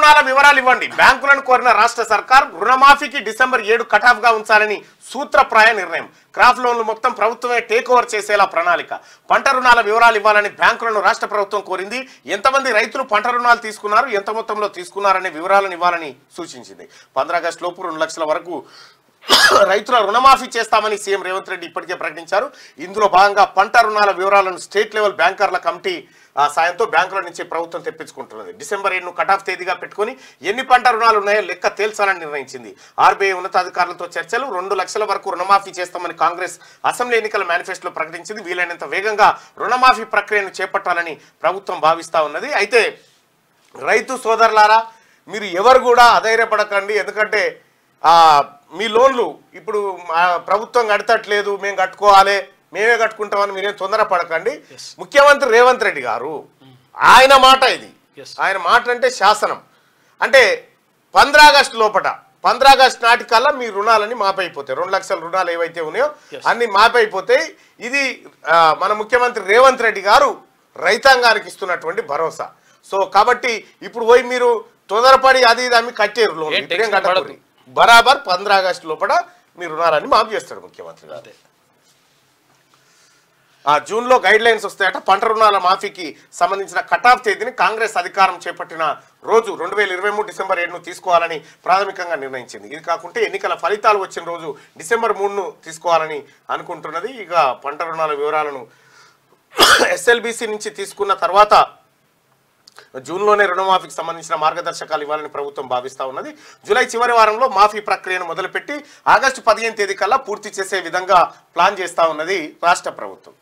రుణాల వివరాలు ఇవ్వండి. బ్యాంకులను కోరిన రాష్ట్ర సర్కార్ రుణమాఫీకి డిసెంబర్ 7 కటాఫ్ గా ఉంచాలని సూత్రప్రాయ నిర్ణయం. క్రాప్ లోన్లు మొత్తం ప్రభుత్వమే టేక్ ఓవర్ చేసేలా ప్రణాళిక. పంట రుణాల వివరాలు ఇవ్వాలని బ్యాంకులను రాష్ట్ర ప్రభుత్వం కోరింది. ఎంతమంది రైతులు పంట రుణాలు తీసుకున్నారు, ఎంత మొత్తంలో తీసుకున్నారనే వివరాలను ఇవ్వాలని సూచించింది. 15 ఆగస్టు లోపు 2 లక్షల వరకు రైతుల రుణమాఫీ చేస్తామని సీఎం రేవంత్ రెడ్డి ఇప్పటికే ప్రకటించారు. ఇందులో భాగంగా పంట రుణాల వివరాలను స్టేట్ లెవెల్ బ్యాంకర్ల కమిటీ సాయంతో బ్యాంకుల నుంచి ప్రభుత్వం తెప్పించుకుంటున్నది. డిసెంబర్ 7 కటాఫ్ తేదీగా పెట్టుకుని ఎన్ని పంట రుణాలు ఉన్నాయో లెక్క తేల్చాలని నిర్ణయించింది. ఆర్బీఐ ఉన్నతాధికారులతో చర్చలు. 2 లక్షల వరకు రుణమాఫీ చేస్తామని కాంగ్రెస్ అసెంబ్లీ ఎన్నికల మేనిఫెస్టోలో ప్రకటించింది. వీలైనంత వేగంగా రుణమాఫీ ప్రక్రియను చేపట్టాలని ప్రభుత్వం భావిస్తా ఉన్నది. అయితే రైతు సోదరులారా, మీరు ఎవరు కూడా అధైర్యపడకండి. ఎందుకంటే మీ లోన్లు ఇప్పుడు ప్రభుత్వం కడతట్లేదు, మేము కట్టుకోవాలి, మేమే కట్టుకుంటామని మీరేం తొందరపడకండి. ముఖ్యమంత్రి రేవంత్ రెడ్డి గారు ఆయన మాట ఇది. ఆయన మాట అంటే శాసనం. అంటే 15 ఆగస్టు లోపల 15 ఆగస్టు నాటికల్లా మీ రుణాలని మాపైపోతాయి. 2 లక్షల రుణాలు ఏవైతే ఉన్నాయో అన్ని మాపైపోతాయి. ఇది మన ముఖ్యమంత్రి రేవంత్ రెడ్డి గారు రైతాంగానికి ఇస్తున్నటువంటి భరోసా. సో కాబట్టి ఇప్పుడు పోయి మీరు తొందరపడి అది ఇది అమ్మి కట్టేరు లోన్ కట్టకూడదు. బరాబర్ 15 ఆగస్టు లోపల మీ రుణాలన్నీ మాఫీ చేస్తాడు ముఖ్యమంత్రి గారు. జూన్లో గైడ్ లైన్స్ వస్తాయట. పంట రుణాల మాఫీకి సంబంధించిన కటాఫ్ తేదీని కాంగ్రెస్ అధికారం చేపట్టిన రోజు 2023 డిసెంబర్ 7ను తీసుకోవాలని ప్రాథమికంగా నిర్ణయించింది. ఇది కాకుంటే ఎన్నికల ఫలితాలు వచ్చిన రోజు డిసెంబర్ 3ను తీసుకోవాలని అనుకుంటున్నది. ఇక పంట రుణాల వివరాలను ఎస్ఎల్బిసి నుంచి తీసుకున్న తర్వాత జూన్లోనే రుణమాఫీకి సంబంధించిన మార్గదర్శకాలు ఇవ్వాలని ప్రభుత్వం భావిస్తూ ఉన్నది. జూలై చివరి వారంలో మాఫీ ప్రక్రియను మొదలుపెట్టి ఆగస్టు 15 తేదీ కల్లా పూర్తి చేసే విధంగా ప్లాన్ చేస్తూ ఉన్నది రాష్ట్ర ప్రభుత్వం.